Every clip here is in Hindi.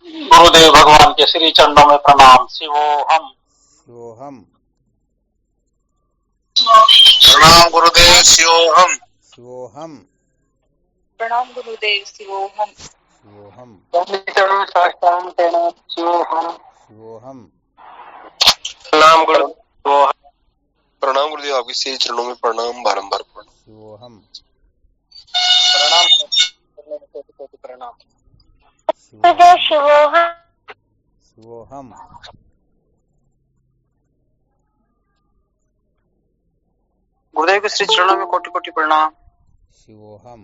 गुरुदेव भगवान के श्री चरणों में प्रणाम। शिवोहम। शिवोहम। प्रणाम गुरुदेव। शिवोहम। शिवोहम। प्रणाम गुरुदेव। शिवोहम। शिवोहम। शिवोहम। शिवोहम। प्रणाम गुरुदेव। प्रणाम गुरुदेव, आपके श्री चरणों में प्रणाम, बारंबार प्रणाम। शिवोहम। प्रणाम। प्रणाम। शिवोहम। शिवोहम। शिवोहम। गुरुदेव के श्री चरणों में कोटि कोटि प्रणाम। शिवोहम।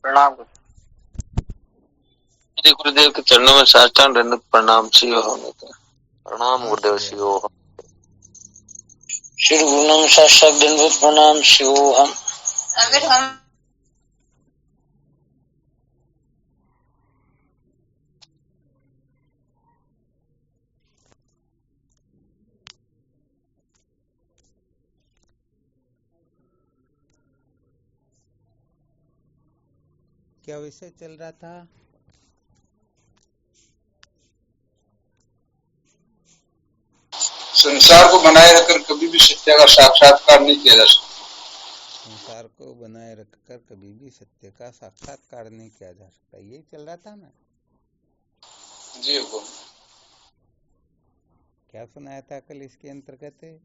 प्रणाम। गुरुदेव के चरणों में साष्टांग दंडवत प्रणाम। शिवोहम। प्रणाम गुरुदेव। शिवोहम। श्री गुरु नाम साष्टांग दंडवत प्रणाम। शिवोहम। अगर हम क्या विषय चल रहा था? संसार को बनाए रखकर कभी भी सत्य का साक्षात्कार नहीं किया जा सकता। संसार को बनाए रखकर कभी भी सत्य का साक्षात्कार नहीं किया जा सकता, यही चल रहा था ना? जी हुकुम। क्या सुनाया था कल इसके अंतर्गत?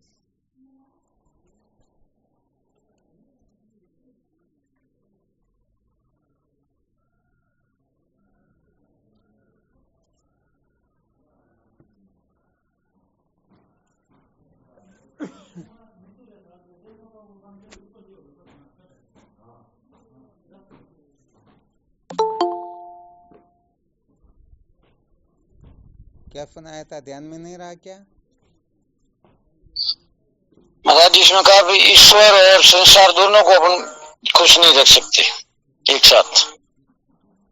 क्या सुनाया था, ध्यान में नहीं रहा क्या? महाराज जी इसमें कहा ईश्वर और संसार दोनों को अपन खुश नहीं रख सकते एक साथ।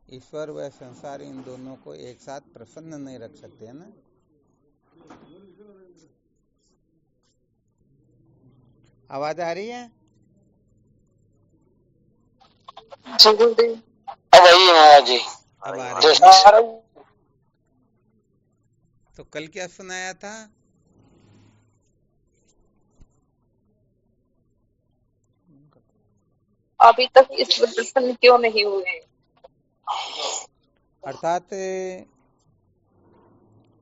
ईश्वर व संसार इन दोनों को एक साथ प्रसन्न नहीं रख सकते, है ना? आवाज आ रही है? अब वही महाराज जी। अब आ रही है। तो कल क्या सुनाया था? अभी तक इस पर प्रसन्न क्यों नहीं हुए? अर्थात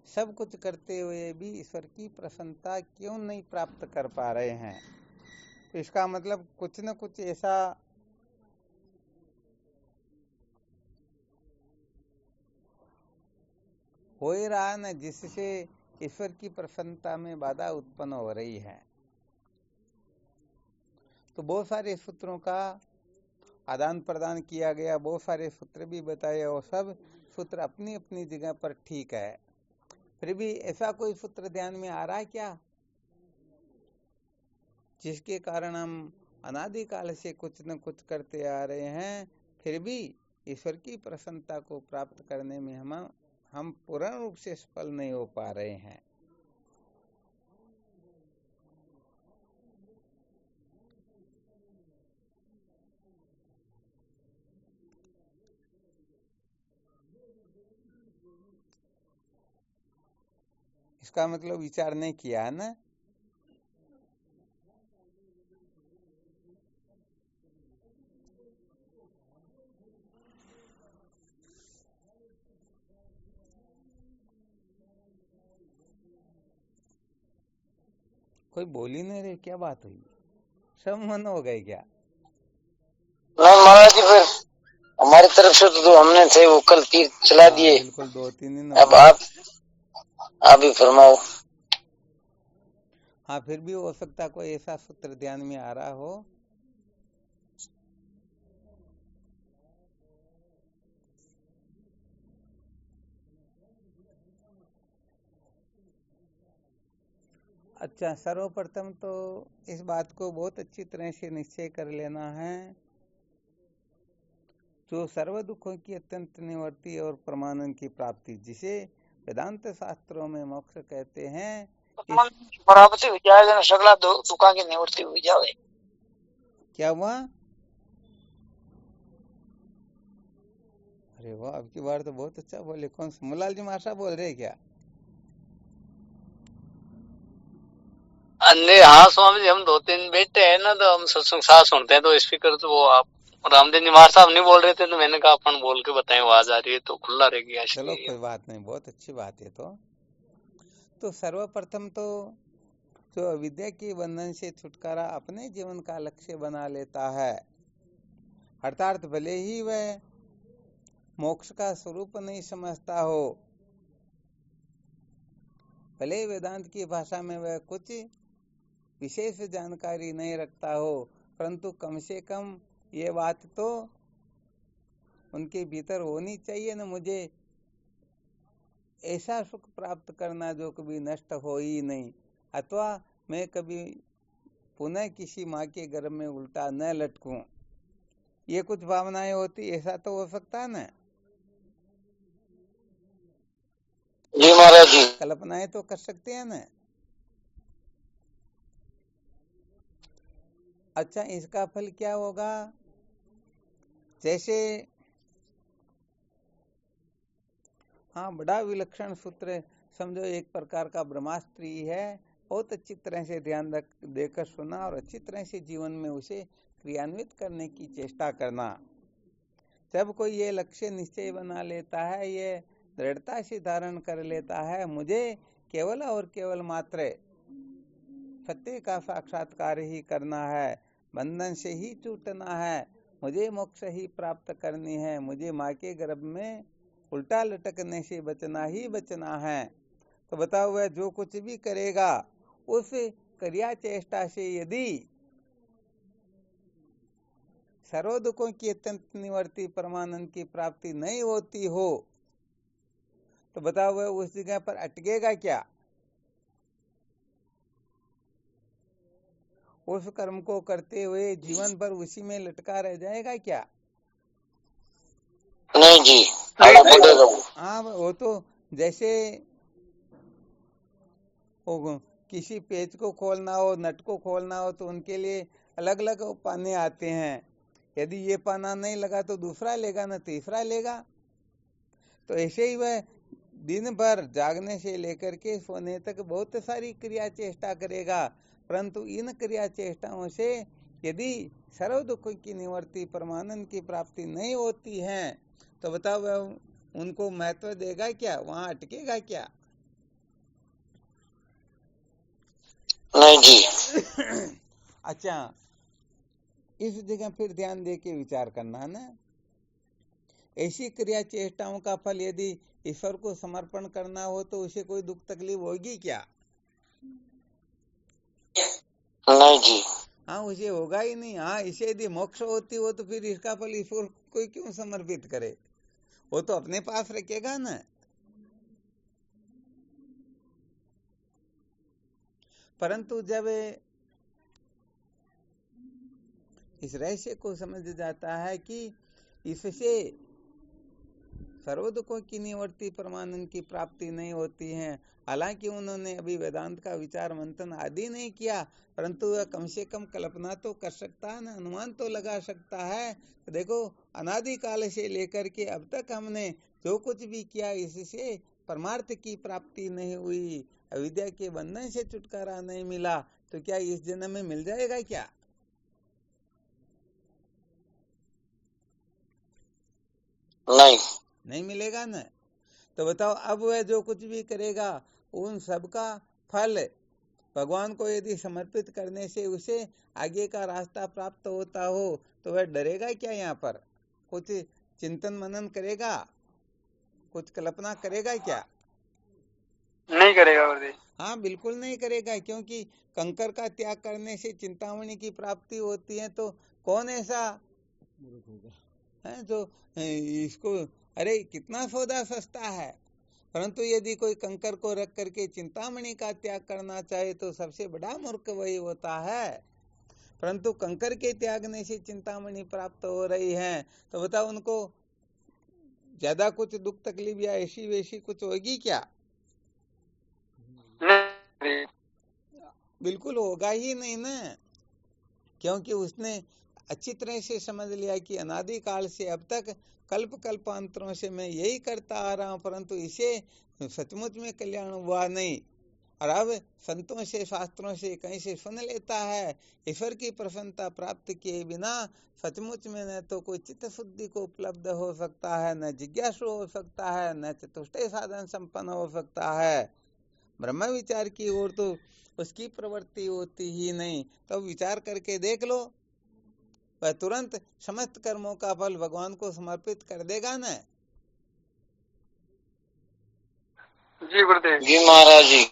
सब कुछ करते हुए भी ईश्वर की प्रसन्नता क्यों नहीं प्राप्त कर पा रहे हैं? इसका मतलब कुछ न कुछ ऐसा हो ही रहा है ना, जिससे ईश्वर की प्रसन्नता में बाधा उत्पन्न हो रही है। तो बहुत सारे सूत्रों का आदान प्रदान किया गया, बहुत सारे सूत्र भी बताए, और सब सूत्र अपनी अपनी जगह पर ठीक है। फिर भी ऐसा कोई सूत्र ध्यान में आ रहा है क्या, जिसके कारण हम अनादिकाल से कुछ न कुछ करते आ रहे हैं, फिर भी ईश्वर की प्रसन्नता को प्राप्त करने में हम पूर्ण रूप से सफल नहीं हो पा रहे हैं? इसका मतलब विचार नहीं किया है ना? कोई बोल ही नहीं रहे, क्या बात हुई? सब मन हो गए क्या? महाराज जी फिर हमारी तरफ से तो हमने थे वो कल तीर चला दिए। बिल्कुल 2-3 दिन अब आप भी फरमाओ। हाँ, फिर भी हो सकता कोई ऐसा सूत्र ध्यान में आ रहा हो। अच्छा, सर्वप्रथम तो इस बात को बहुत अच्छी तरह से निश्चय कर लेना है, जो सर्व दुखों की अत्यंत निवृत्ति और परमानंद की प्राप्ति, जिसे वेदांत शास्त्रों में मोक्ष कहते हैं, बराबर हो जाएगा, सगला दुखा की निवृत्ति हो जाए। क्या हुआ? अरे वाह, आपकी बार तो बहुत अच्छा बोले। कौन सुमलाल जी माशा बोल रहे क्या? अन्य हाँ स्वामी जी, हम 2-3 बेटे हैं ना, तो हम सत्संग साथ सुनते हैं, तो स्पीकर तो वो आप रामदेव जी महाराज साहब नहीं बोल रहे थे, तो मैंने कहा अपन बोल के बताएं, आवाज आ रही है तो खुला रह गया चलो इसलिए। कोई बात नहीं, बहुत अच्छी बात है। तो सर्वप्रथम तो जो अविद्या के बंधन से छुटकारा अपने जीवन का लक्ष्य बना लेता है, अर्थात भले ही वह मोक्ष का स्वरूप नहीं समझता हो, भले वेदांत की भाषा में वह कुछ विशेष जानकारी नहीं रखता हो, परंतु कम से कम ये बात तो उनके भीतर होनी चाहिए ना, मुझे ऐसा सुख प्राप्त करना जो कभी नष्ट हो ही नहीं, अथवा मैं कभी पुनः किसी माँ के गर्भ में उल्टा न लटकूं। ये कुछ भावनाएं होती, ऐसा तो हो सकता है ना? जी महाराज जी। कल्पनाएं तो कर सकते हैं ना? अच्छा, इसका फल क्या होगा? जैसे हाँ, बड़ा विलक्षण सूत्र समझो, एक प्रकार का ब्रह्मास्त्र है, बहुत अच्छी तरह से ध्यान देकर सुना और अच्छी तरह से जीवन में उसे क्रियान्वित करने की चेष्टा करना। जब कोई ये लक्ष्य निश्चय बना लेता है, ये दृढ़ता से धारण कर लेता है, मुझे केवल और केवल मात्र सत्य का साक्षात्कार ही करना है, बंधन से ही छूटना है, मुझे मोक्ष ही प्राप्त करनी है, मुझे माँ के गर्भ में उल्टा लटकने से बचना ही बचना है, तो बताओ वह जो कुछ भी करेगा उस क्रिया चेष्टा से यदि सर्व दुखों की अत्यंत निवर्ती परमानंद की प्राप्ति नहीं होती हो, तो बताओ वह उस जगह पर अटकेगा क्या? उस कर्म को करते हुए जीवन भर उसी में लटका रह जाएगा क्या? नहीं जी, आगे बढ़ेगा वो। हाँ, वो तो जैसे किसी पेच को खोलना हो, नट को खोलना हो, तो उनके लिए अलग अलग पाने आते हैं। यदि ये पाना नहीं लगा तो दूसरा लेगा ना, तीसरा लेगा। तो ऐसे ही वह दिन भर जागने से लेकर के सोने तक बहुत सारी क्रिया चेष्टा करेगा, परंतु इन क्रिया चेष्टाओं से यदि सर्व दुखों की निवृत्ति परमानंद की प्राप्ति नहीं होती है, तो बताओ वह उनको महत्व देगा क्या? वहां अटकेगा क्या? नहीं जी। अच्छा, इस जगह फिर ध्यान दे के विचार करना है ना। ऐसी क्रिया चेष्टाओं का फल यदि ईश्वर को समर्पण करना हो, तो उसे कोई दुख तकलीफ होगी क्या? नहीं जी। हाँ, उसे होगा ही नहीं। हाँ, इसे यदि मोक्ष होती हो तो फिर इसका फल ईश्वर को क्यों समर्पित करे? वो तो अपने पास रखेगा ना। परंतु जब इस रहस्य को समझ जाता है कि इससे सर्व दुखों की निवृत्ति परमानंद की प्राप्ति नहीं होती है, हालांकि उन्होंने अभी वेदांत का विचार मंथन आदि नहीं किया, परंतु वह कम से कम कल्पना तो कर सकता है ना, अनुमान तो लगा सकता है। देखो, अनादि काल से लेकर के अब तक हमने जो कुछ भी किया, इससे परमार्थ की प्राप्ति नहीं हुई, अविद्या के बंधन से छुटकारा नहीं मिला, तो क्या इस जन्म में मिल जाएगा क्या? नहीं मिलेगा ना। तो बताओ, अब वह जो कुछ भी करेगा उन सब का फल भगवान को यदि समर्पित करने से उसे आगे का रास्ता प्राप्त होता हो, तो वह डरेगा क्या? यहाँ पर कुछ चिंतन मनन करेगा, कुछ कल्पना करेगा क्या? नहीं करेगा गुरुदेव। हाँ, बिल्कुल नहीं करेगा, क्योंकि कंकर का त्याग करने से चिंतामणि की प्राप्ति होती है। तो कौन ऐसा है जो इसको, अरे कितना सौदा सस्ता है, परंतु यदि कोई कंकर को रख करके चिंतामणि का त्याग करना चाहे तो सबसे बड़ा मूर्ख वही होता है। परंतु कंकर के त्यागने से चिंतामणि प्राप्त हो रही है, तो बताओ उनको ज्यादा कुछ दुख तकलीफ या ऐसी वैसी कुछ होगी क्या? नहीं। बिल्कुल होगा ही नहीं ना, क्योंकि उसने अच्छी तरह से समझ लिया कि अनादि काल से अब तक कल्प कल्पांतरों से मैं यही करता आ रहा हूं, परंतु इसे सचमुच में कल्याण हुआ नहीं, और अब संतों से शास्त्रों से कहीं से सुन लेता है, ईश्वर की प्रसन्नता प्राप्त किए बिना सचमुच में न तो कोई चित्त शुद्धि को उपलब्ध हो सकता है, न जिज्ञासु हो सकता है, न चतुष्टय साधन संपन्न हो सकता है। ब्रह्म विचार की ओर तो उसकी प्रवृत्ति होती ही नहीं। तो विचार करके देख लो, वह तुरंत समस्त कर्मों का फल भगवान को समर्पित कर देगा न। जी गुरुदेव। जी महाराज जी।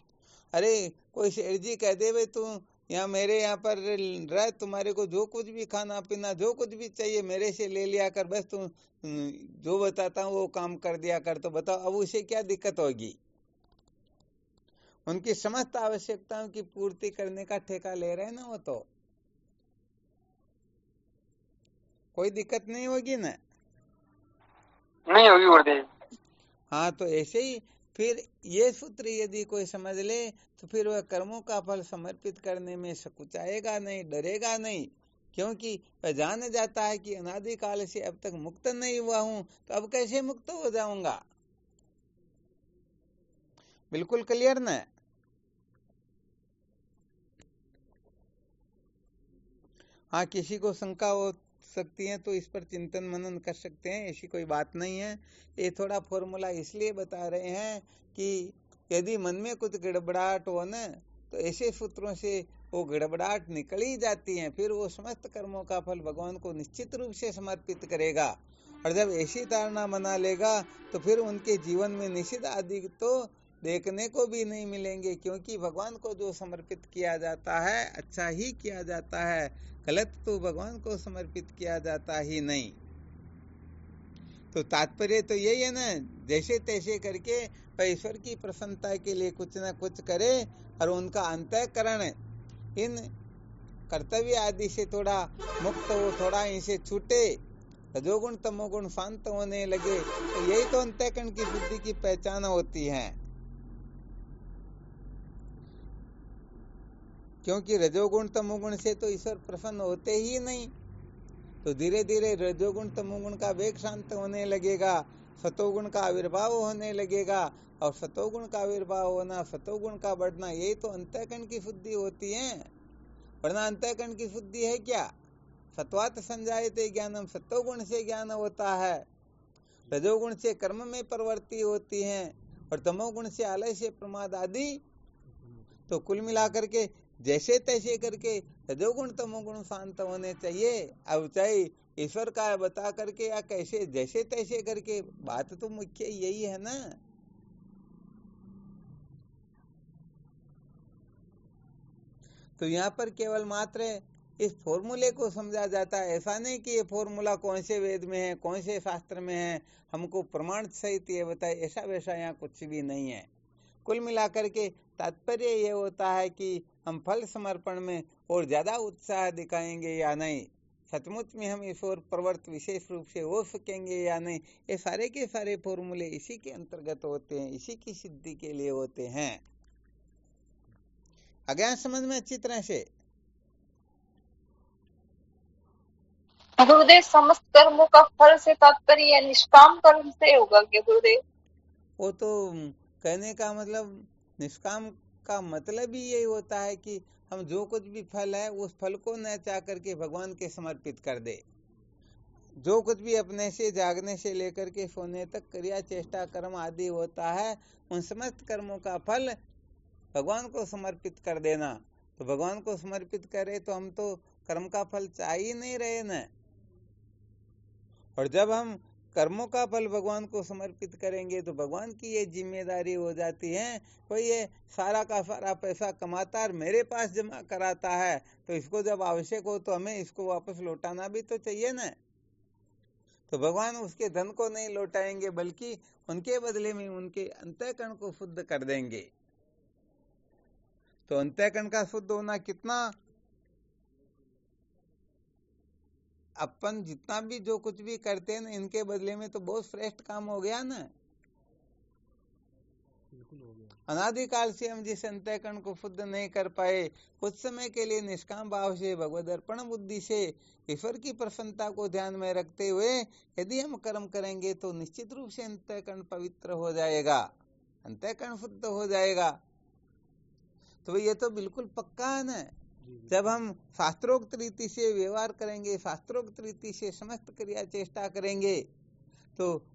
अरे कोई सेठ जी कह दे भाई तू यहाँ मेरे यहाँ पर रह, तुम्हारे को जो कुछ भी खाना पीना जो कुछ भी चाहिए मेरे से ले लिया कर, बस तू जो बताता हूँ वो काम कर दिया कर, तो बताओ अब उसे क्या दिक्कत होगी? उनकी समस्त आवश्यकताओं की पूर्ति करने का ठेका ले रहे हैं ना वो, तो कोई दिक्कत नहीं होगी ना? नहीं होगी गुरुदेव। हाँ, तो ऐसे ही फिर ये सूत्र यदि कोई समझ ले तो फिर वह कर्मों का फल समर्पित करने में सकुचाएगा नहीं, डरेगा नहीं, क्योंकि वह जान जाता है कि अनादि काल से अब तक मुक्त नहीं हुआ हूं, तो अब कैसे मुक्त हो जाऊंगा। बिल्कुल क्लियर ना? हाँ, किसी को शंका हो सकती है तो इस पर चिंतन मनन कर सकते हैं, ऐसी कोई बात नहीं है। ये थोड़ा फॉर्मूला इसलिए बता रहे हैं कि यदि मन में कुछ गड़बड़ाहट हो न, तो ऐसे सूत्रों से वो गड़बड़ाहट निकल ही जाती है, फिर वो समस्त कर्मों का फल भगवान को निश्चित रूप से समर्पित करेगा। और जब ऐसी धारणा बना लेगा तो फिर उनके जीवन में निषिद्ध आदि तो देखने को भी नहीं मिलेंगे, क्योंकि भगवान को जो समर्पित किया जाता है अच्छा ही किया जाता है, गलत तो भगवान को समर्पित किया जाता ही नहीं। तो तात्पर्य तो यही है ना, जैसे तैसे करके ईश्वर की प्रसन्नता के लिए कुछ न कुछ करे और उनका अंतःकरण इन कर्तव्य आदि से थोड़ा मुक्त हो, थोड़ा इनसे छूटे, रजोगुण तमोगुण शांत होने लगे, तो यही तो अंतःकरण की बुद्धि की पहचान होती है। क्योंकि रजोगुण तमोगुण से तो ईश्वर प्रसन्न होते ही नहीं, तो धीरे धीरे रजोगुण तमोगुण का वेग शांत होने लगेगा, सतोगुण का आविर्भाव होने लगेगा, और सतोगुण का आविर्भाव होना, सतोगुण का बढ़ना, यही तो अंतःकरण की शुद्धि होती है। वरना अंतःकरण की शुद्धि है क्या? सत्वात् संजायते ज्ञानम, सतोगुण से ज्ञान होता है, रजोगुण से कर्म में प्रवृत्ति होती है, और तमोगुण से आलस्य प्रमाद आदि। तो कुल मिलाकर के जैसे तैसे करके रजोगुण तमोगुण शांत होने चाहिए। अब चाहे ईश्वर का बता करके या कैसे जैसे तैसे करके, बात तो मुख्य यही है ना। तो यहाँ पर केवल मात्र इस फॉर्मूले को समझा जाता है, ऐसा नहीं कि ये फॉर्मूला कौन से वेद में है, कौन से शास्त्र में है, हमको प्रमाण सहित ये बताए, ऐसा वैसा यहाँ कुछ भी नहीं है। कुल मिलाकर के तात्पर्य ये होता है कि हम फल समर्पण में और ज्यादा उत्साह दिखाएंगे या नहीं, सचमुच में हम इस ओर प्रवृत्त विशेष रूप से हो सकेंगे या नहीं, ये सारे के सारे फॉर्मूले इसी के अंतर्गत होते हैं, इसी की सिद्धि के लिए होते हैं। आ गया समझ में अच्छी तरह से? गुरुदेव, समस्त कर्मों का फल से तात्पर्य निष्काम कर्म से होगा क्या गुरुदेव? वो तो कहने का मतलब, निष्काम का मतलब ही यही होता है कि हम जो कुछ भी फल है उस फल को न चाह करके भगवान के समर्पित कर दे। जो कुछ भी अपने से जागने से लेकर के सोने तक क्रिया चेष्टा कर्म आदि होता है, उन समस्त कर्मों का फल भगवान को समर्पित कर देना। तो भगवान को समर्पित करे तो हम तो कर्म का फल चाह ही नहीं रहे न। और जब हम कर्मों का फल भगवान को समर्पित करेंगे तो भगवान की ये जिम्मेदारी हो जाती है, कोई ये सारा का सारा पैसा कमाता और मेरे पास जमा कराता है, तो इसको जब आवश्यक हो तो हमें इसको वापस लौटाना भी तो चाहिए ना। तो भगवान उसके धन को नहीं लौटाएंगे, बल्कि उनके बदले में उनके अंतःकरण को शुद्ध कर देंगे। तो अंतःकरण का शुद्ध होना कितना, अपन जितना भी जो कुछ भी करते हैं ना, इनके बदले में तो बहुत श्रेष्ठ काम हो गया ना। अनादिकाल से हम जिस अंतःकरण को शुद्ध नहीं कर पाए, कुछ समय के लिए निष्काम भाव से भगवद अर्पण बुद्धि से ईश्वर की प्रसन्नता को ध्यान में रखते हुए यदि हम कर्म करेंगे तो निश्चित रूप से अंतःकरण पवित्र हो जाएगा, अंतःकरण शुद्ध हो जाएगा। तो ये तो बिल्कुल पक्का है ना। जब हम शास्त्रोक्त रीति से व्यवहार करेंगे, शास्त्रोक्त रीति से समस्त क्रिया चेष्टा करेंगे, तो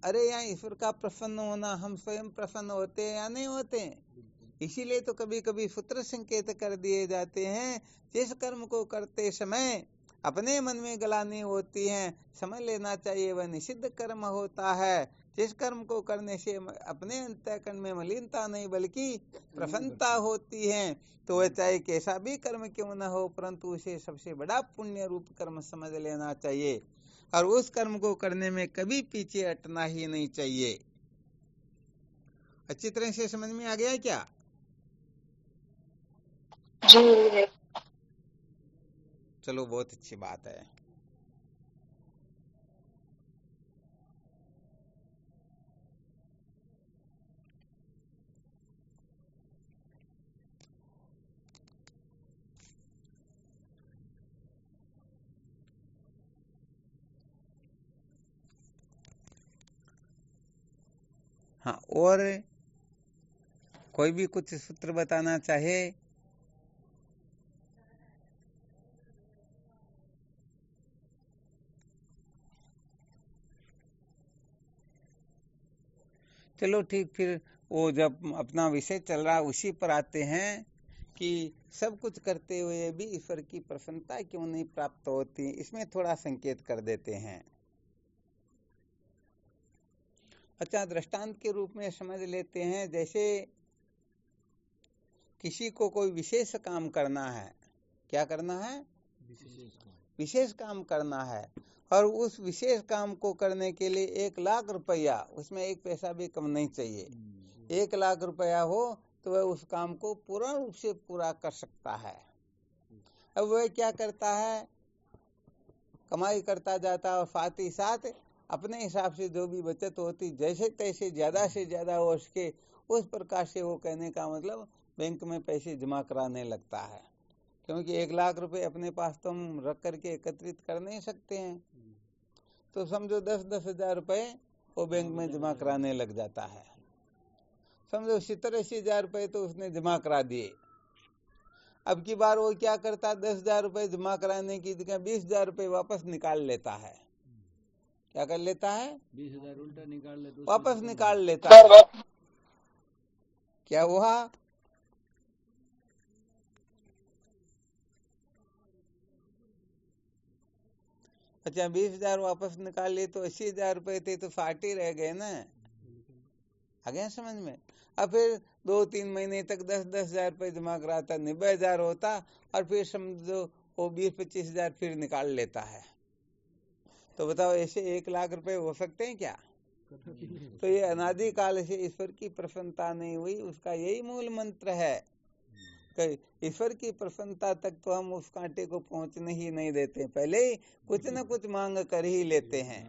अरे यहाँ ईश्वर का प्रसन्न होना, हम स्वयं प्रसन्न होते हैं या नहीं होते हैं। इसीलिए तो कभी कभी सूत्र संकेत कर दिए जाते हैं, जिस कर्म को करते समय अपने मन में गलानी होती है, समझ लेना चाहिए वह निषिद्ध कर्म होता है। जिस कर्म को करने से अपने अंतःकरण में मलिनता नहीं बल्कि प्रसन्नता होती है, तो वह चाहे कैसा भी कर्म क्यों न हो, परंतु उसे सबसे बड़ा पुण्य रूप कर्म समझ लेना चाहिए और उस कर्म को करने में कभी पीछे हटना ही नहीं चाहिए। अच्छी तरह से समझ में आ गया क्या? जी। चलो, बहुत अच्छी बात है। हाँ, और कोई भी कुछ सूत्र बताना चाहे? चलो ठीक, फिर वो जब अपना विषय चल रहा उसी पर आते हैं कि सब कुछ करते हुए भी ईश्वर की प्रसन्नता क्यों नहीं प्राप्त होती, इसमें थोड़ा संकेत कर देते हैं। अच्छा, दृष्टांत के रूप में समझ लेते हैं। जैसे किसी को कोई विशेष काम करना है, क्या करना है? विशेष काम करना है, और उस विशेष काम को करने के लिए 1 लाख रुपया, उसमें 1 पैसा भी कम नहीं चाहिए। 1 लाख रुपया हो तो वह उस काम को पूर्ण रूप से पूरा कर सकता है। अब वह क्या करता है? कमाई करता जाता और साथ ही साथ अपने हिसाब से जो भी बचत होती, जैसे तैसे ज्यादा से ज्यादा हो सके उस प्रकार से, वो कहने का मतलब बैंक में पैसे जमा कराने लगता है। क्योंकि 1 लाख रुपए अपने पास तो हम रख करके एकत्रित कर नहीं सकते हैं, तो समझो 10-10 हजार रुपए वो बैंक में जमा कराने लग जाता है। समझो 70-80 हजार रुपए तो उसने जमा करा दिए। अब की बार वो क्या करता, 10 हजार रुपए जमा कराने की जगह 20 हजार रुपए वापस निकाल लेता है। क्या कर लेता है? 20 हजार उल्टा निकाल लेता, वापस निकाल लेता है। क्या हुआ? अच्छा, 20 हजार वापस निकाल लिए तो 80 हजार रुपए थे, तो 60 ही रह गए ना। आ गया समझ में? अब फिर 2-3 महीने तक 10-10 हजार रुपए जमा कराता, 90 हजार होता, और फिर समझो वो 20-25 हजार फिर निकाल लेता है। तो बताओ, ऐसे 1 लाख रुपए हो सकते हैं क्या? तो ये अनादिकाल से ईश्वर की प्रसन्नता नहीं हुई, उसका यही मूल मंत्र है कि ईश्वर की प्रसन्नता तक तो हम उस कांटे को पहुंचने ही नहीं देते, पहले ही कुछ न कुछ मांग कर ही लेते हैं।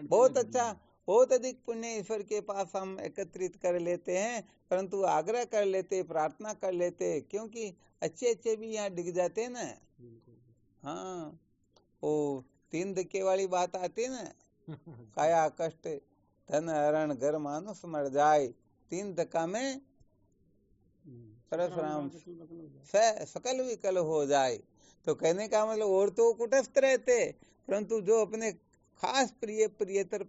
बहुत अच्छा, बहुत अधिक पुण्य ईश्वर के पास हम एकत्रित कर लेते हैं, परंतु आग्रह कर लेते, प्रार्थना कर लेते, क्योंकि अच्छे भी यहाँ डिग जाते हैं ना। हाँ, वो 3 धक्के वाली बात आती है ना, काया कष्ट धन हरण घर मानुष मर जाए, 3 धक्का में परशुराम सकल विकल हो जाए। तो कहने का मतलब और तो कुटस्थ रहते, परंतु जो अपने खास प्रियतम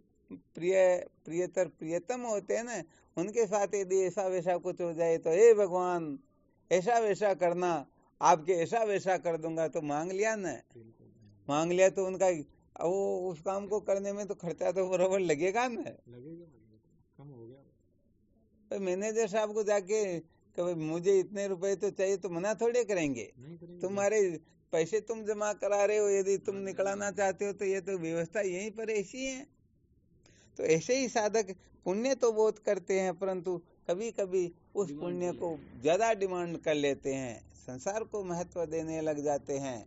होते हैं ना, उनके साथ यदि ऐसा वैसा कुछ हो जाए तो हे भगवान ऐसा वैसा करना, आपके ऐसा वैसा कर दूंगा, तो मांग लिया ना। मांग लिया तो उनका वो उस काम को करने में तो खर्चा तो बराबर लगेगा ना। कम हो गया। तो मैनेजर साहब को जाके कभी मुझे इतने रुपए तो चाहिए, तो मना थोड़े करेंगे। तुम्हारे पैसे तुम जमा करा रहे हो, यदि तुम निकलाना चाहते हो तो ये तो व्यवस्था यहीं पर ऐसी है। तो ऐसे ही साधक पुण्य तो बहुत करते हैं, परंतु कभी कभी उस पुण्य को ज्यादा डिमांड कर लेते हैं, संसार को महत्व देने लग जाते हैं।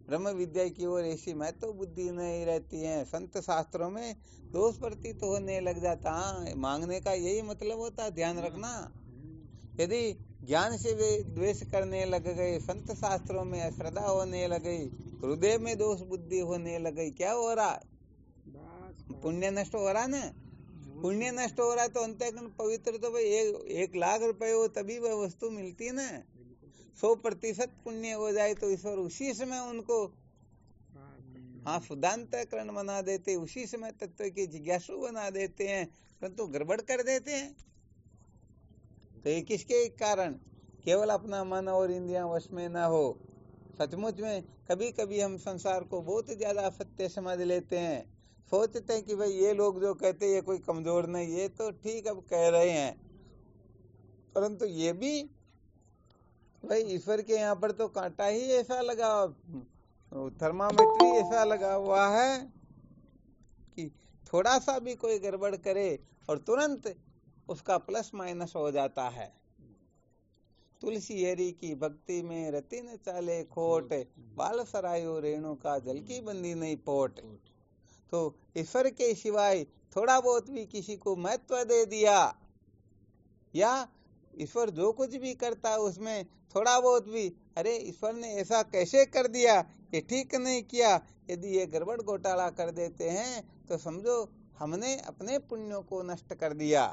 ब्रह्म विद्या की ओर ऐसी महत्व बुद्धि नहीं रहती है। संत शास्त्रों में दोष प्रतीत होने लग जाता। हाँ, मांगने का यही मतलब होता, ध्यान रखना। यदि ज्ञान से वे द्वेष करने लग गए, संत शास्त्रों में अश्रद्धा होने लगी, हृदय में दोष बुद्धि होने लगी, क्या हो रहा? पुण्य नष्ट हो रहा ना। पुण्य नष्ट हो रहा तो अंतःकरण पवित्र तो भाई 1,00,000 रुपए हो तभी वह वस्तु मिलती ना। 100% पुण्य हो जाए तो ईश्वर उसी समय उनको शुद्धांतःकरण बना देते, उसी समय तत्व की जिज्ञासु बना देते हैं, परंतु गड़बड़ कर देते हैं। तो ये किसके कारण? केवल अपना मन और इंद्रियां वश में न हो। सचमुच में कभी कभी हम संसार को बहुत ज्यादा सत्य समझ लेते हैं, सोचते हैं कि भाई ये लोग जो कहते हैं ये कोई कमजोर नहीं, ये तो ठीक अब कह रहे हैं, परंतु ये भी भाई ईश्वर के यहाँ पर तो कांटा ही ऐसा लगा, थर्मामीटर ऐसा लगा हुआ है कि थोड़ा सा भी कोई गड़बड़ करे और तुरंत उसका प्लस माइनस हो जाता है। तुलसी हरि की भक्ति में रति न चाले खोट, बाल सरायो रेणु का जल की बंदी नहीं पोट। तो ईश्वर के सिवाय थोड़ा बहुत भी किसी को महत्व दे दिया, या ईश्वर जो कुछ भी करता है उसमें थोड़ा बहुत भी, अरे ईश्वर ने ऐसा कैसे कर दिया, ये ठीक नहीं किया, यदि ये गड़बड़ घोटाला कर देते हैं तो समझो हमने अपने पुण्यों को नष्ट कर दिया।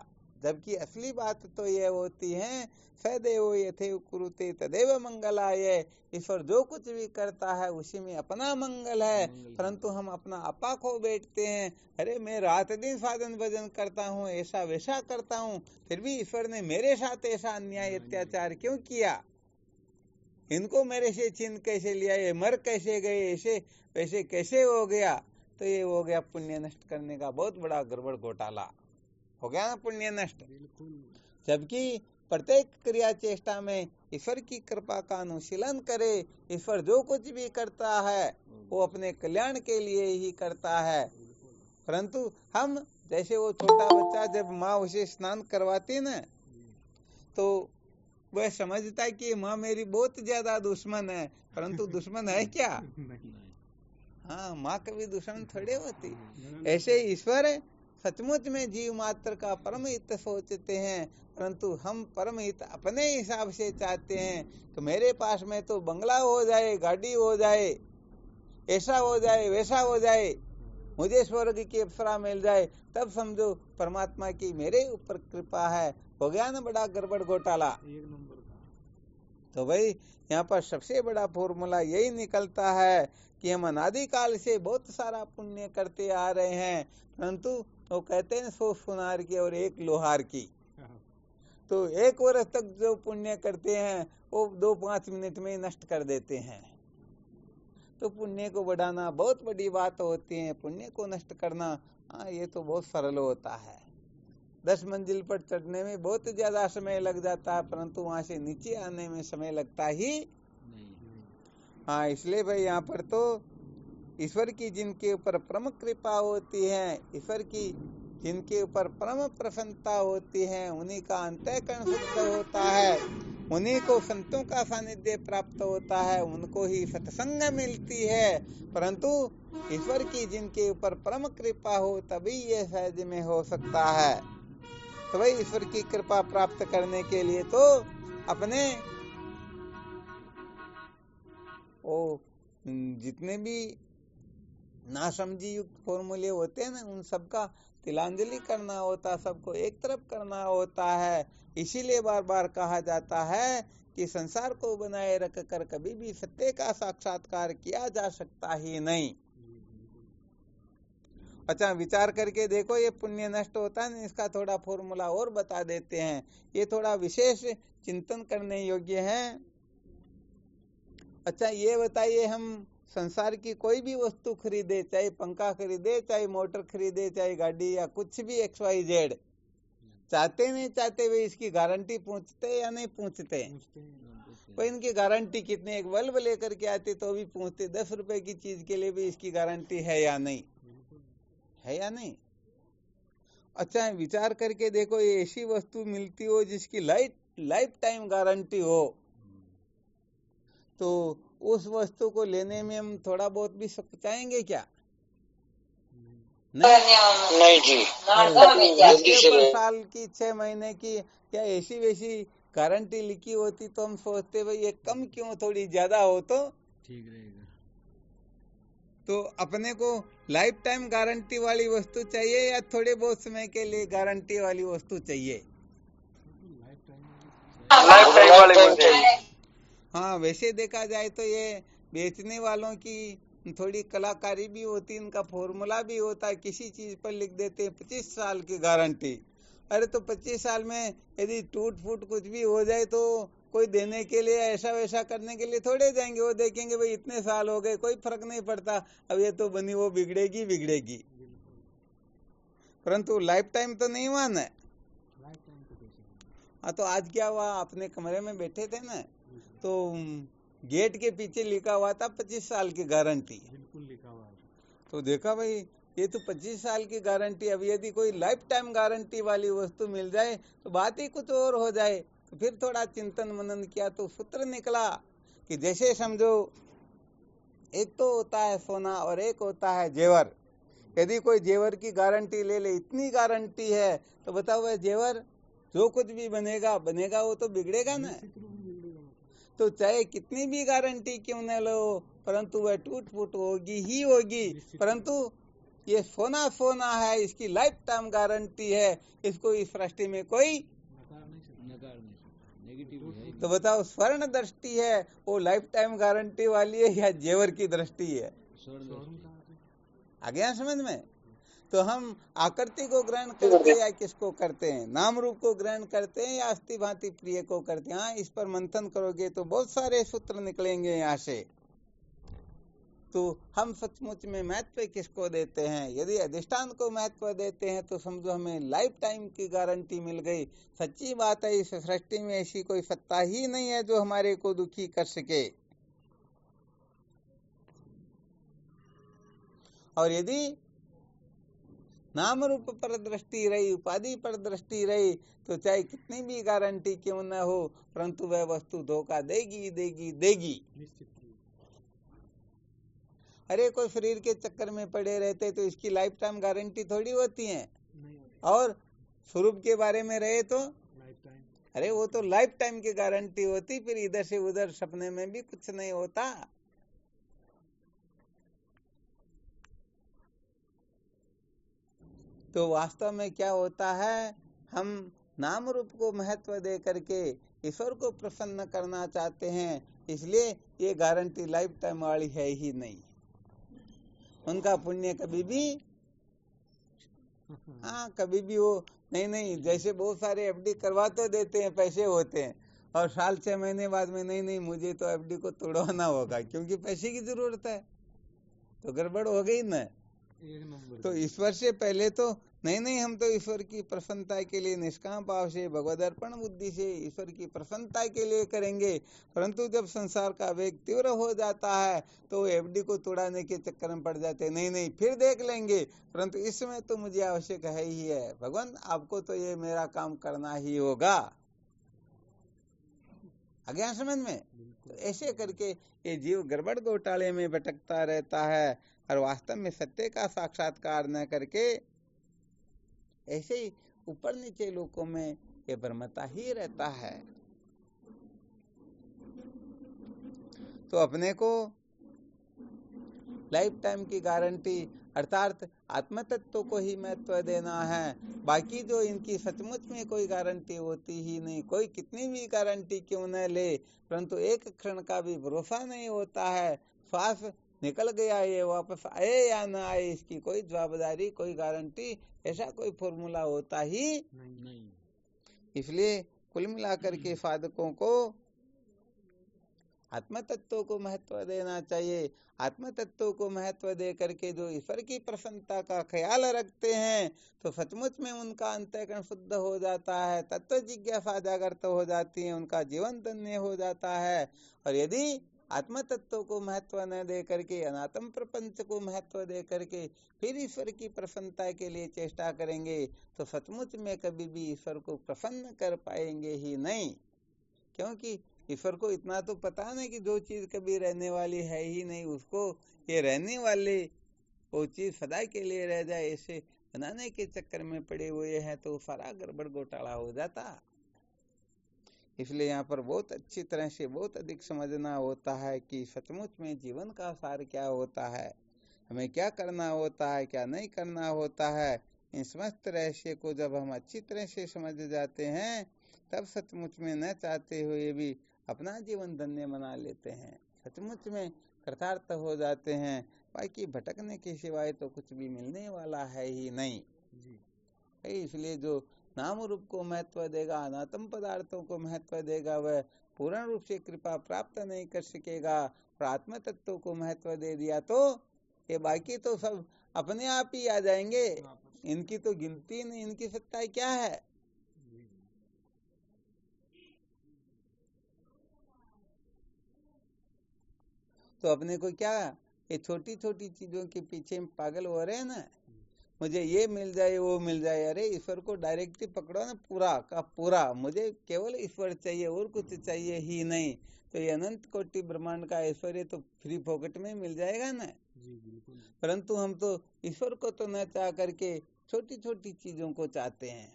जबकि असली बात तो ये होती है, सदैव यथेव कुरुते तदेव मंगलाय। ईश्वर जो कुछ भी करता है उसी में अपना मंगल है, परंतु हम अपना अपा खो बैठते हैं। अरे मैं रात दिन साधन भजन करता हूँ, ऐसा वैसा करता हूँ, फिर भी ईश्वर ने मेरे साथ ऐसा अन्याय अत्याचार क्यों किया, इनको मेरे से छीन कैसे लिया, ये मर कैसे गए, ऐसे वैसे कैसे हो गया। तो ये हो गया पुण्य नष्ट करने का बहुत बड़ा गड़बड़ घोटाला, हो गया ना पुण्य नष्ट। जबकि प्रत्येक क्रिया चेष्टा में ईश्वर की कृपा का अनुशीलन करे। ईश्वर जो कुछ भी करता है वो अपने कल्याण के लिए ही करता है, परंतु हम जैसे वो छोटा बच्चा जब माँ उसे स्नान करवाती ना, तो वह समझता है कि माँ मेरी बहुत ज्यादा दुश्मन है, परंतु दुश्मन है क्या? हाँ, माँ कभी दुश्मन थोड़े होती। ऐसे ईश्वर सचमुच में जीव मात्र का परम हित सोचते हैं, परंतु हम परम हित अपने हिसाब से चाहते हैं कि मेरे पास में तो बंगला हो जाए, गाड़ी हो जाए, ऐसा हो जाए, वैसा हो जाए, मुझे स्वर्ग की अप्सरा मिल जाए, तब समझो परमात्मा की मेरे ऊपर कृपा है। हो गया ना बड़ा गड़बड़ घोटाला। तो भाई यहाँ पर सबसे बड़ा फॉर्मूला यही निकलता है कि हम अनादिकाल से बहुत सारा पुण्य करते आ रहे हैं, परंतु वो कहते हैं 100 सुनार की और 1 लोहार की। तो 1 वर्ष तक जो पुण्य करते हैं वो 2-5 मिनट में नष्ट कर देते हैं। तो पुण्य को बढ़ाना बहुत बड़ी बात होती है, पुण्य को नष्ट करना ये तो बहुत सरल होता है। 10 मंजिल पर चढ़ने में बहुत ज्यादा समय लग जाता है, परंतु वहां से नीचे आने में समय लगता ही नहीं। इसलिए भाई यहाँ पर तो ईश्वर की जिनके ऊपर परम कृपा होती है, ईश्वर की जिनके ऊपर परम प्रसन्नता होती है, उन्हीं का अंतःकरण शुद्ध होता है, उन्हीं को संतों का सानिध्य प्राप्त होता है, उनको ही सत्संग मिलती है। परंतु ईश्वर की जिनके ऊपर परम कृपा हो तभी ये सहज में हो सकता है। तो भाई ईश्वर की कृपा प्राप्त करने के लिए तो अपने जितने भी नासमझी युक्त फॉर्मूले होते हैं ना, उन सबका तिलांजलि करना होता, सबको एक तरफ करना होता है। इसीलिए बार बार कहा जाता है कि संसार को बनाए रख कर कभी भी सत्य का साक्षात्कार किया जा सकता ही नहीं। अच्छा, विचार करके देखो, ये पुण्य नष्ट होता है ना, इसका थोड़ा फॉर्मूला और बता देते हैं। ये थोड़ा विशेष चिंतन करने योग्य है। अच्छा, ये बताइए, हम संसार की कोई भी वस्तु खरीदे, चाहे पंखा खरीदे, चाहे मोटर खरीदे, चाहे गाड़ी या कुछ भी XYZ, चाहते नहीं चाहते वे इसकी गारंटी पूछते या नहीं पूछते? कोई इनकी गारंटी कितनी, एक बल्ब लेकर के आते तो भी पूछते 10 रुपए की चीज के लिए भी इसकी गारंटी है या नहीं, है या नहीं? अच्छा, विचार करके देखो, ये ऐसी वस्तु मिलती हो जिसकी लाइफ टाइम गारंटी हो, तो उस वस्तु को लेने में हम थोड़ा बहुत भी सकुचाएंगे क्या? नहीं। नहीं जी, जल्दी जिसके से ऊपर ले। साल की 6 महीने की या ऐसी वैसी गारंटी लिखी होती तो हम सोचते भाई ये कम क्यों, थोड़ी ज्यादा हो तो ठीक रहेगा। तो अपने को लाइफ टाइम गारंटी वाली वस्तु चाहिए या थोड़े बहुत समय के लिए गारंटी वाली वस्तु चाहिए? लाइफ टाइम वाले चाहिए। हाँ, वैसे देखा जाए तो ये बेचने वालों की थोड़ी कलाकारी भी होती है, इनका फॉर्मूला भी होता है। किसी चीज पर लिख देते हैं 25 साल की गारंटी। अरे तो 25 साल में यदि टूट फूट कुछ भी हो जाए तो कोई देने के लिए, ऐसा वैसा करने के लिए थोड़े जाएंगे। वो देखेंगे भाई इतने साल हो गए, कोई फर्क नहीं पड़ता, अब ये तो बनी वो बिगड़ेगी बिगड़ेगी। परंतु लाइफ टाइम तो नहीं हुआ ना। हाँ, तो आज क्या हुआ, अपने कमरे में बैठे थे ना, तो गेट के पीछे लिखा हुआ था 25 साल की गारंटी। बिल्कुल लिखा हुआ है। तो देखा भाई ये तो 25 साल की गारंटी, अब यदि कोई लाइफ टाइम गारंटी वाली वस्तु मिल जाए तो बात ही कुछ और हो जाए। तो फिर थोड़ा चिंतन मनन किया तो सूत्र निकला कि जैसे समझो एक तो होता है सोना और एक होता है जेवर। यदि कोई जेवर की गारंटी ले ले, इतनी गारंटी है, तो बताओ वह जेवर जो कुछ भी बनेगा बनेगा, वो तो बिगड़ेगा ना। तो चाहे कितनी भी गारंटी क्यों न लो, परंतु वह टूट फूट होगी ही होगी। परंतु ये सोना सोना है, इसकी लाइफ टाइम गारंटी है, इसको इस सृष्टि में कोई नकार नहीं सकता, नेगेटिव है। तो बताओ स्वर्ण दृष्टि है वो लाइफ टाइम गारंटी वाली है या जेवर की दृष्टि है? आ गया समझ में? तो हम आकृति को ग्रहण करते हैं या किसको करते हैं? नाम रूप को ग्रहण करते हैं या अस्थि भांति प्रिय को करते हैं? हाँ, इस पर मंथन करोगे तो बहुत सारे सूत्र निकलेंगे यहाँ से। तो हम सचमुच में महत्व किसको देते हैं? यदि अधिष्ठान को महत्व देते हैं तो समझो हमें लाइफ टाइम की गारंटी मिल गई। सच्ची बात है, इस सृष्टि में ऐसी कोई सत्ता ही नहीं है जो हमारे को दुखी कर सके। और यदि नाम रूप पर दृष्टि रही, उपाधि पर दृष्टि रही, तो चाहे कितनी भी गारंटी क्यों न हो, परंतु वह वस्तु धोखा देगी देगी देगी। अरे कोई शरीर के चक्कर में पड़े रहते तो इसकी लाइफ टाइम गारंटी थोड़ी होती है। और स्वरूप के बारे में रहे तो अरे वो तो लाइफ टाइम की गारंटी होती, फिर इधर से उधर सपने में भी कुछ नहीं होता। तो वास्तव में क्या होता है, हम नाम रूप को महत्व दे करके ईश्वर को प्रसन्न करना चाहते हैं, इसलिए ये गारंटी लाइफ टाइम वाली है ही नहीं। उनका पुण्य कभी भी कभी भी वो नहीं, जैसे बहुत सारे एफडी करवा तो देते हैं, पैसे होते हैं, और साल 6 महीने बाद में नहीं मुझे तो एफडी को तोड़वाना होगा क्योंकि पैसे की जरूरत है, तो गड़बड़ हो गई ना। तो ईश्वर से पहले तो नहीं हम तो ईश्वर की प्रसन्नता के लिए निष्काम भाव से, भगवद अर्पण बुद्धि से ईश्वर की प्रसन्नता के लिए करेंगे। परंतु जब संसार का वेग तीव्र हो जाता है तो एफडी को तोड़ाने के चक्कर में पड़ जाते हैं। नहीं फिर देख लेंगे, परंतु इस समय तो मुझे आवश्यक है ही है, भगवान आपको तो ये मेरा काम करना ही होगा। आ गया समझ में? तो ऐसे करके ये जीव गड़बड़ घोटाले में भटकता रहता है और वास्तव में सत्य का साक्षात्कार न करके ऐसे ही ऊपर नीचे लोकों में ये भ्रमता ही रहता है। तो अपने को लाइफ टाइम की गारंटी अर्थात आत्म तत्व को ही महत्व देना है। बाकी जो इनकी सचमुच में कोई गारंटी होती ही नहीं, कोई कितनी भी गारंटी क्यों न ले, परंतु एक क्षण का भी भरोसा नहीं होता है। श्वास निकल गया, ये वापस आए या न आए, इसकी कोई जवाबदारी, कोई गारंटी, ऐसा कोई फॉर्मूला होता ही नहीं। इसलिए कुल मिलाकर के साधकों को आत्म तत्व को महत्व देना चाहिए। आत्म तत्व को महत्व दे करके जो ईश्वर की प्रसन्नता का ख्याल रखते हैं तो सचमुच में उनका अंतःकरण शुद्ध हो जाता है, तत्व जिज्ञासा जागृत हो जाती है, उनका जीवन धन्य हो जाता है। और यदि आत्म तत्व को महत्व न दे करके अनात्म प्रपंच को महत्व दे करके फिर ईश्वर की प्रसन्नता के लिए चेष्टा करेंगे तो सचमुच में कभी भी ईश्वर को प्रसन्न कर पाएंगे ही नहीं। क्योंकि ईश्वर को इतना तो पता ना कि जो चीज कभी रहने वाली है ही नहीं, उसको ये रहने वाले वो चीज सदा के लिए रह जाए ऐसे बनाने के चक्कर में पड़े हुए हैं, तो सारा गड़बड़ घोटाला हो जाता। इसलिए यहाँ पर बहुत अच्छी तरह से बहुत अधिक समझना होता है कि सचमुच में जीवन का सार क्या होता है, हमें क्या करना होता है, क्या नहीं करना होता है। इन समस्त रहस्य को जब हम अच्छी तरह से समझ जाते हैं, तब सचमुच में न चाहते हुए भी अपना जीवन धन्य बना लेते हैं, सचमुच में कृतार्थ हो जाते हैं। बाकी भटकने के सिवाय तो कुछ भी मिलने वाला है ही नहीं। इसलिए जो नाम रूप को महत्व देगा, अनात्म पदार्थों को महत्व देगा, वह पूर्ण रूप से कृपा प्राप्त नहीं कर सकेगा। और आत्म तत्व को महत्व दे दिया तो ये बाकी तो सब अपने आप ही आ जाएंगे, इनकी तो गिनती नहीं, इनकी सत्ता क्या है। तो अपने को क्या ये छोटी छोटी चीजों के पीछे पागल हो रहे हैं ना, मुझे ये मिल जाए वो मिल जाए। अरे ईश्वर को डायरेक्टली पकड़ो ना, पूरा का पूरा, मुझे केवल ईश्वर चाहिए और कुछ चाहिए ही नहीं। तो ये अनंत कोटि ब्रह्मांड का ऐश्वर्य तो फ्री पॉकेट में मिल जाएगा ना। परंतु हम तो ईश्वर को तो न चाह करके छोटी छोटी चीजों को चाहते हैं,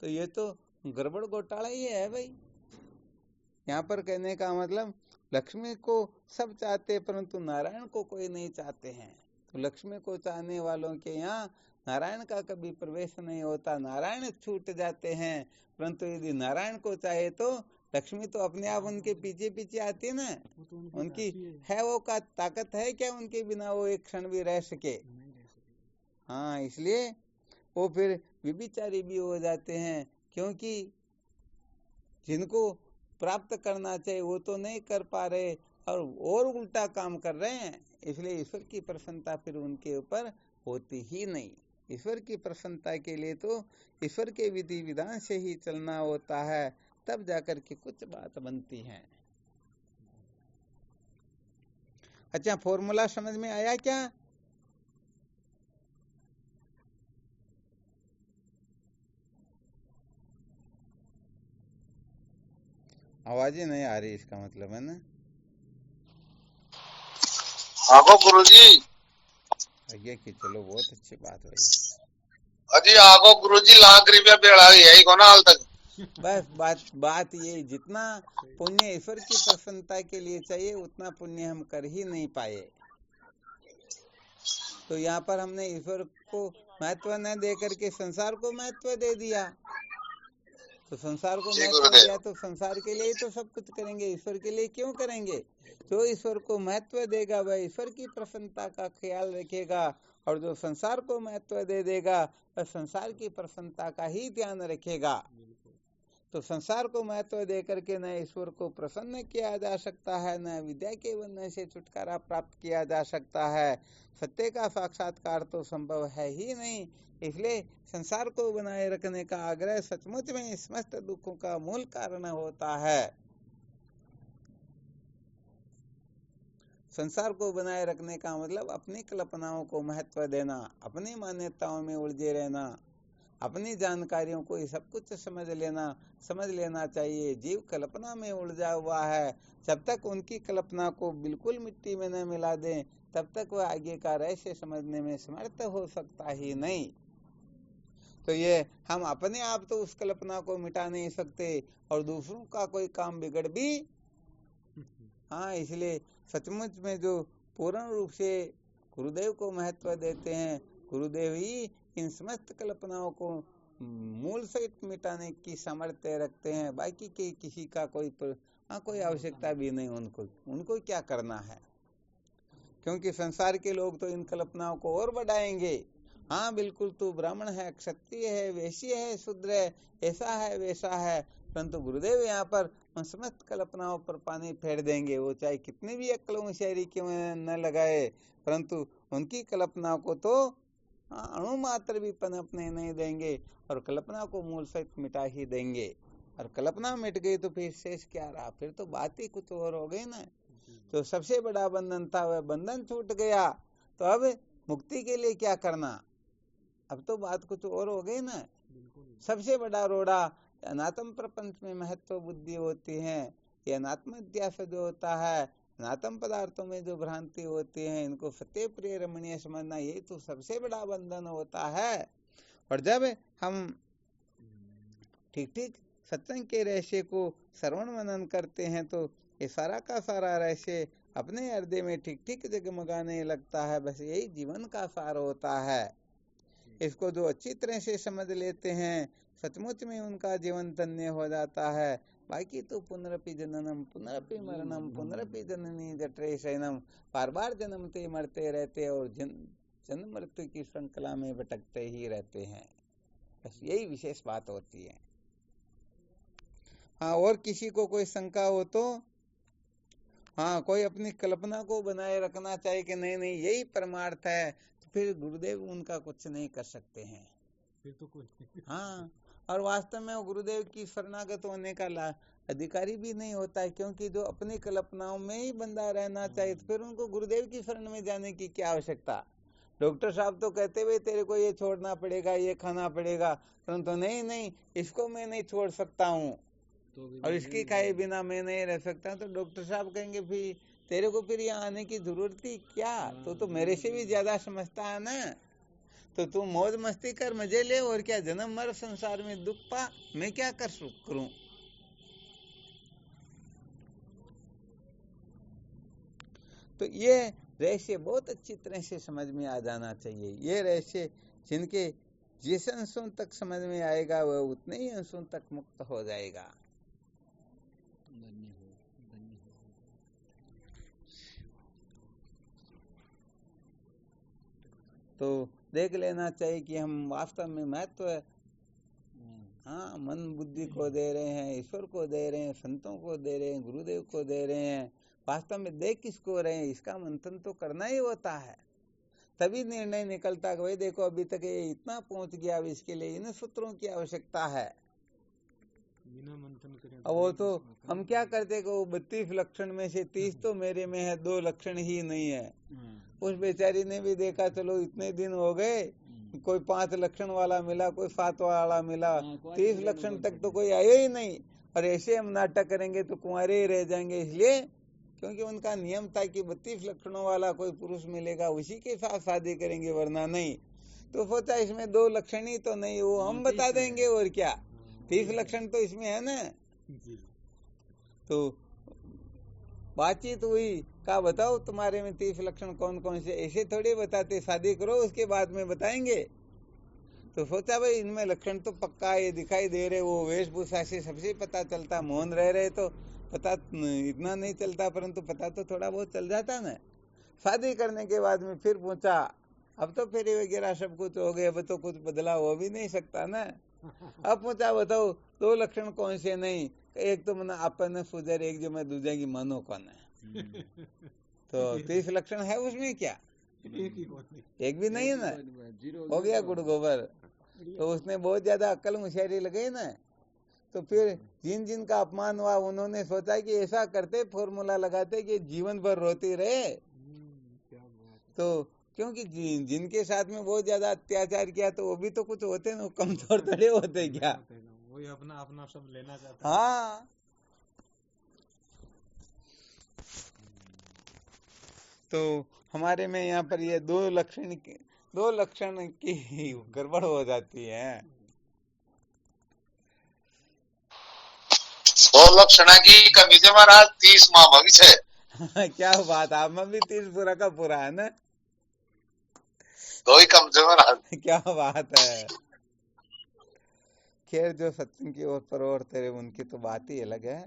तो ये तो गड़बड़ घोटाला ही है भाई। यहाँ पर कहने का मतलब लक्ष्मी को सब चाहते परंतु नारायण को कोई नहीं चाहते हैं। तो लक्ष्मी को चाहने वालों के यहाँ नारायण का कभी प्रवेश नहीं होता, नारायण छूट जाते हैं। परंतु यदि नारायण को चाहे तो लक्ष्मी तो अपने आप उनके पीछे पीछे आती है ना। उनकी है वो का ताकत है क्या उनके बिना वो एक क्षण भी रह सके? हाँ, इसलिए वो फिर विभिचारी भी हो जाते हैं, क्योंकि जिनको प्राप्त करना चाहिए वो तो नहीं कर पा रहे और उल्टा काम कर रहे हैं। इसलिए ईश्वर की प्रसन्नता फिर उनके ऊपर होती ही नहीं। ईश्वर की प्रसन्नता के लिए तो ईश्वर के विधि विधान से ही चलना होता है, तब जाकर के कुछ बात बनती है। अच्छा, फॉर्मूला समझ में आया क्या? आवाज ही नहीं आ रही, इसका मतलब है ना। आगो गुरुजी, आगे की चलो, बहुत अच्छी बात है। अजी आगो गुरुजी, ₹1,00,000 बेड़ा यही को ना हाल तक। बस बात ये, जितना पुण्य ईश्वर की प्रसन्नता के लिए चाहिए उतना पुण्य हम कर ही नहीं पाए। तो यहाँ पर हमने ईश्वर को महत्व न दे करके संसार को महत्व दे दिया। तो संसार को महत्व दिया तो संसार के लिए ही तो सब कुछ करेंगे, ईश्वर के लिए क्यों करेंगे? जो ईश्वर को महत्व देगा वह ईश्वर की प्रसन्नता का ख्याल रखेगा, और जो संसार को महत्व दे देगा वह संसार की प्रसन्नता का ही ध्यान रखेगा। तो संसार को महत्व दे करके न ईश्वर को प्रसन्न किया जा सकता है, न विद्या के बंधन से छुटकारा प्राप्त किया जा सकता है। सत्य का साक्षात्कार तो संभव है ही नहीं। इसलिए संसार को बनाए रखने का आग्रह सचमुच में समस्त दुखों का मूल कारण होता है। संसार को बनाए रखने का मतलब अपनी कल्पनाओं को महत्व देना, अपनी मान्यताओं में उलझे रहना, अपनी जानकारियों को ये सब कुछ समझ लेना चाहिए। जीव कल्पना में उलझा हुआ है, जब तक उनकी कल्पना को बिल्कुल मिट्टी में न मिला दें तब तक वह आगे का रहस्य समझने में समर्थ हो सकता ही नहीं। तो ये हम अपने आप तो उस कल्पना को मिटा नहीं सकते और दूसरों का कोई काम बिगड़ भी। हाँ, इसलिए सचमुच में जो पूर्ण रूप से गुरुदेव को महत्व देते हैं, गुरुदेव ही इन समस्त कल्पनाओं को मूल सहित मिटाने की सामर्थ्य रखते हैं। बाकी के किसी का कोई आवश्यकता भी नहीं उनको क्या करना है, क्योंकि संसार के लोग तो इन कल्पनाओं को और बढ़ाएंगे। हाँ बिल्कुल, तू ब्राह्मण है, क्षत्रिय है, वैश्य है, शूद्र है, ऐसा है वैसा है, परंतु गुरुदेव यहाँ पर उन समस्त कल्पनाओं पर पानी फेर देंगे। वो चाहे कितनी भी अक्ल होशियारी क्यों न लगाए, परंतु उनकी कल्पना को तो अणु मात्र भी पनपने नहीं देंगे और कल्पना को मूल सहित मिटा ही देंगे। और कल्पना मिट गई तो फिर शेष क्या रहा? फिर तो बात ही कुछ और हो गई ना। तो सबसे बड़ा बंधन था वह बंधन छूट गया, तो अब मुक्ति के लिए क्या करना? अब तो बात कुछ और हो गई ना। सबसे बड़ा रोड़ा अनात्म प्रपंच में महत्व बुद्धि होती है, ये अनात्म अध्यास जो होता है, अनात्म पदार्थों में जो भ्रांति होती है, इनको सत्य प्रिय रमणीय समझना, यही तो सबसे बड़ा बंधन होता है। और जब हम ठीक ठीक सत्संग के रहस्य को श्रवण मनन करते हैं तो ये सारा का सारा रहस्य अपने हृदय में ठीक ठीक जगमगाने लगता है। बस यही जीवन का सार होता है। इसको जो अच्छी तरह से समझ लेते हैं, सचमुच में उनका जीवन धन्य हो जाता है। बाकी तो पुनरपि जननम पुनरपि मरणम पुनरपि जननी जठरे शयनम, बार बार जन्मते मरते रहते और जन्म मृत्यु की श्रृंखला में भटकते ही रहते हैं। बस यही विशेष बात होती है। हाँ, और किसी को कोई शंका हो तो हाँ, कोई अपनी कल्पना को बनाए रखना चाहिए कि नहीं नहीं यही परमार्थ है, तो फिर गुरुदेव उनका कुछ नहीं कर सकते हैं। फिर तो कोई हाँ, और वास्तव में वो गुरुदेव की शरणागत होने का अधिकारी भी नहीं होता है, क्योंकि जो अपनी कल्पनाओं में ही बंधा रहना चाहिए, तो फिर उनको गुरुदेव की शरण में जाने की क्या आवश्यकता। डॉक्टर साहब तो कहते हुए तेरे को ये छोड़ना पड़ेगा, ये खाना पड़ेगा, परंतु नहीं नहीं इसको मैं नहीं छोड़ सकता हूँ और इसकी खाए बिना मैं नहीं रह सकता, तो डॉक्टर साहब कहेंगे फिर तेरे को फिर यहाँ आने की जरूरत ही क्या, तो मेरे से भी ज्यादा समझता है ना, तो तू मौज मस्ती कर, मजे ले, और क्या जन्म मर संसार में दुख पा, मैं क्या करूं। तो ये रहस्य बहुत अच्छी तरह से समझ में आ जाना चाहिए। ये रहस्य जिनके जिस अंशों तक समझ में आएगा वह उतने ही अंशों तक मुक्त हो जाएगा। तो देख लेना चाहिए कि हम वास्तव में महत्व हाँ मन बुद्धि को दे रहे हैं, ईश्वर को दे रहे हैं, संतों को दे रहे हैं, गुरुदेव को दे रहे हैं, वास्तव में दे किसको रहे हैं, इसका मंथन तो करना ही होता है। तभी निर्णय निकलता कि भाई देखो अभी तक ये इतना पहुंच गया, अब इसके लिए इन सूत्रों की आवश्यकता है। बिना मंथन करे अब वो तो हम क्या करते कि वो 32 लक्षण में से 30 तो मेरे में है, 2 लक्षण ही नहीं है। उस बेचारी ने भी देखा चलो इतने दिन हो गए, कोई 5 लक्षण वाला मिला, कोई 7 वाला मिला, 30 लक्षण तक तो कोई आया ही नहीं, और ऐसे हम नाटक करेंगे तो कुंवारे ही रह जाएंगे। इसलिए क्योंकि उनका नियम था कि 32 लक्षणों वाला कोई पुरुष मिलेगा उसी के साथ शादी करेंगे, वरना नहीं। तो सोचा इसमें 2 लक्षण ही तो नहीं, वो हम बता देंगे, और क्या 30 लक्षण तो इसमें है ना। तो बातचीत हुई, कहा बताओ तुम्हारे में 30 लक्षण कौन कौन से, ऐसे थोड़ी बताते, शादी करो उसके बाद में बताएंगे। तो सोचा भाई इनमें लक्षण तो पक्का ये दिखाई दे रहे, वो वेशभूषा से सबसे पता चलता, मौन रह रहे तो पता इतना नहीं चलता, परंतु पता तो थोड़ा बहुत चल जाता ना। शादी करने के बाद में फिर पूछा, अब तो फेरे वगैरह सब कुछ हो गए, अब तो कुछ बदला हो भी नहीं सकता ना। अब पूछा बताओ 2 लक्षण कौन से, नहीं एक तो मना अपन सुधर, एक जो मैं दूसरे की मानो कौन है। तो 30 लक्षण है उसमें क्या, एक भी नहीं है ना, हो गया गुड़ गोबर। तो उसने बहुत ज्यादा अक्ल मुशियारी लगाई ना। तो फिर जिन जिन का अपमान हुआ उन्होंने सोचा कि ऐसा करते, फॉर्मूला लगाते कि जीवन भर रोती रहे। तो क्योंकि जिनके साथ में बहुत ज्यादा अत्याचार किया तो वो भी तो कुछ होते ना, कमजोर थोड़े होते क्या, वही अपना अपना सब लेना चाहता। हाँ। तो हमारे में यहाँ पर ये 2 लक्षण की गड़बड़ हो जाती है। 2 लक्षण की कमी से महाराज 30 माह भविष है। क्या बात, आप में भी 30 पूरा का पूरा है ना। 2 ही कम से महाराज। क्या बात है। खैर जो सत्संग की ओर पर और तेरे उनकी तो बात ही अलग है।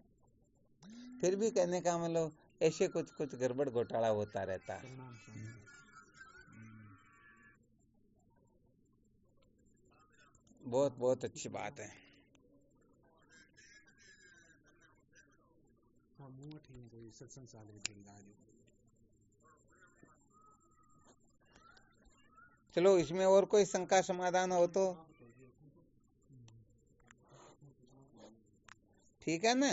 फिर भी कहने का मतलब ऐसे कुछ कुछ गड़बड़ घोटाला होता रहता है। बहुत बहुत अच्छी बात है। चलो इसमें और कोई शंका समाधान हो तो ठीक है ना।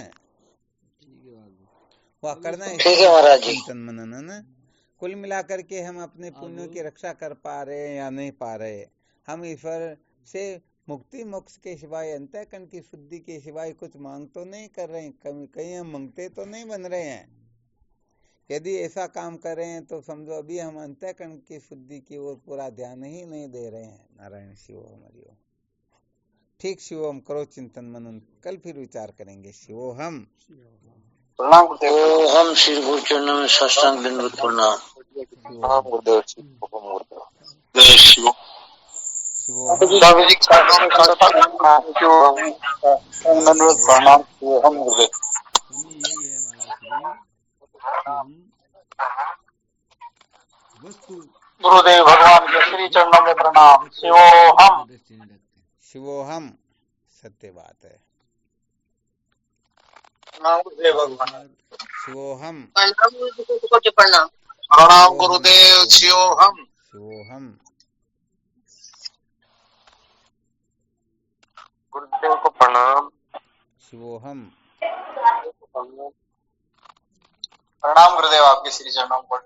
वह करना है, ठीक है महाराज जी। चिंतन मनन है ना। कुल मिलाकर के हम अपने पुण्यों की रक्षा कर पा रहे हैं या नहीं पा रहे, हम ईश्वर से मुक्ति मोक्ष के सिवाय, अंतःकरण की शुद्धि के सिवाय कुछ मांग तो नहीं कर रहे हैं, कहीं हम मांगते तो नहीं बन रहे हैं। यदि ऐसा काम कर रहे हैं तो समझो अभी हम अंतःकरण की शुद्धि की ओर पूरा ध्यान ही नहीं दे रहे हैं। नारायण शिवोहम हरिओम। ठीक, शिवोहम करो चिंतन मनन, कल फिर विचार करेंगे। शिवोहम। प्रणाम गुरुदेव। हम श्री गुरु चरणों में साष्टांग दंडवत प्रणाम। प्रणाम गुरुदेव। शिवोहम। प्रणाम हम गुरुदेव। यही है माला श्री कि हम वस्तु गुरुदेव भगवान के श्री चरणों में प्रणाम। शिवोहम। शिवोहम, सत्य बात है। प्रणाम गुरुदेव भगवान। शिवोहम। प्रणाम। प्रणाम गुरुदेव। शिवोहम। शिवोहम। गुरुदेव को प्रणाम। शिवोहम। प्रणाम गुरुदेव आपके श्री चरणों में।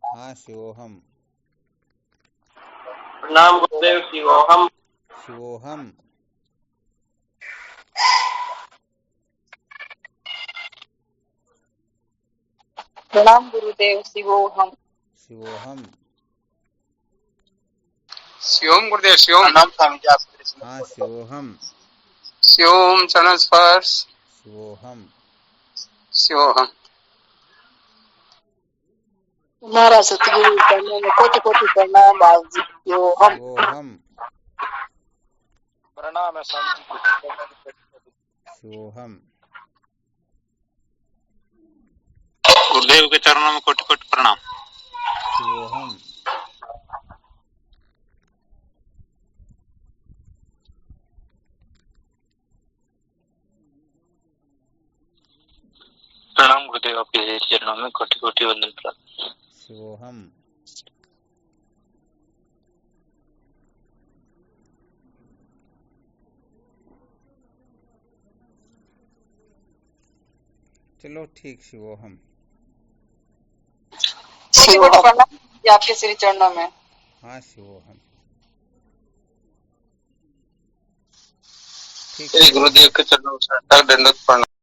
हाँ, शिवोहम। प्रणाम गुरुदेव। शिवोहम। शिवोहम। प्रणाम गुरुदेव। शिवोहम। शिवोहम। शिवम गुरुदेव। शिवम। प्रणाम स्वामी जी आपके। हाँ, शिवोहम। शिवम चरण स्पर्श। शिवोहम। शिवोहम। हमारा सतगुरु चरणों में कोटि कोटि प्रणाम बाबू जी। शिवोहम। शिवोहम। प्रणाम है स्वामी जी। शिवोहम। गुरुदेव के चरणों में कोटि कोटि प्रणाम। शिवोहम। प्रणाम गुरुदेव आपके चरणों में कोटि कोटि वंदन प्रणाम। शिवोहम। चलो ठीक, शिवोहम। कोटि कोटि प्रणाम जी आपके श्री चरणों में। हाँ, शिवोहम। ठीक श्री गुरुदेव के चरणों में साष्टांग दंडवत प्रणाम।